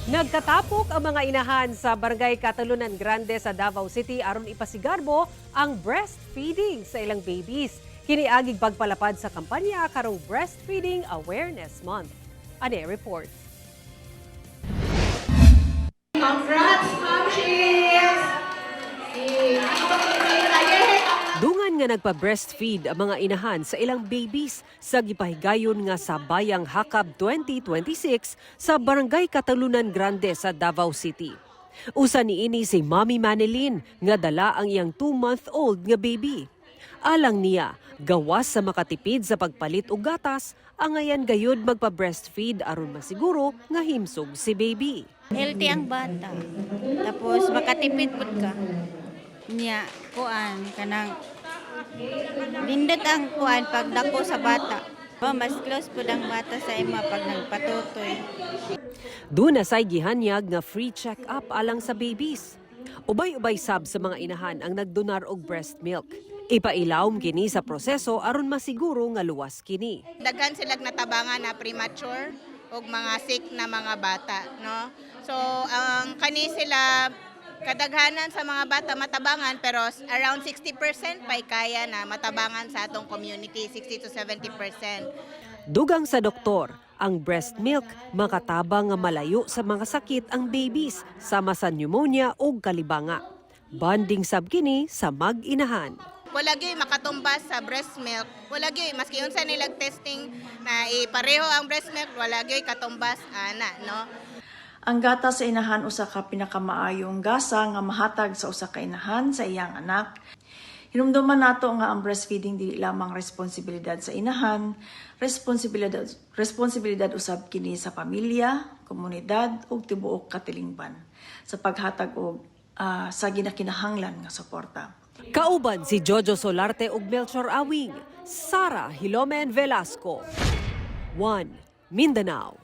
Nagkatapok ang mga inahan sa Barangay Catalunan Grande sa Davao City aron ipasigarbo ang breastfeeding sa ilang babies. Kiniagig pagpalapad sa kampanya karong Breastfeeding Awareness Month. Ane report. Congrats, Momshies! Dungan nga nagpa-breastfeed ang mga inahan sa ilang babies sa gipahigayon nga sa Bayang Hakab 2026 sa Barangay Catalunan Grande sa Davao City. Usa niini si Mommy Manilin nga dala ang iyang 2-month-old nga baby. Alang niya, gawas sa makatipid sa pagpalit og gatas, angayan gayud magpa-breastfeed aron masiguro nga himsog si baby. Healthy ang bata. Tapos makatipid pud ka. Niya kuan kanang lindot ang kuan pag dako sa bata. Mas close pud ang bata sa ima pag nagpatutoy. Doon na say gihanyag nga free check-up alang sa babies. Ubay-ubay sab sa mga inahan ang nagdonar og breast milk. Ipailawom kini sa proseso aron masiguro nga luwas kini. Daghan sila natabangan na premature ug mga sick na mga bata, no? So ang kani sila kadaghanan sa mga bata matabangan pero around 60% pay kaya na matabangan sa atong community, 60 to 70%. Dugang sa doktor, ang breast milk makatabang nga malayo sa mga sakit ang babies sama sa pneumonia o kalibanga. Bonding sab kini sa mag-inahan. Wala gyud makatumbas sa breast milk. Wala gyud maski unsa nilag testing na ipareho ang breast milk, wala gyud katumbas ana, no? Ang gata sa inahan usa ka pinakamaayong gasa nga mahatag sa usa ka inahan sa iyang anak. Hinumduman nato nga ang breastfeeding dili lamang responsibilidad sa inahan, responsibilidad usab kini sa pamilya, komunidad ug tibuok katilingban sa paghatag og sa ginakinahanglan nga suporta. Kauban si Jojo Solarte ug Melchor Awing, Sara Hilomen Velasco. 1 Mindanao.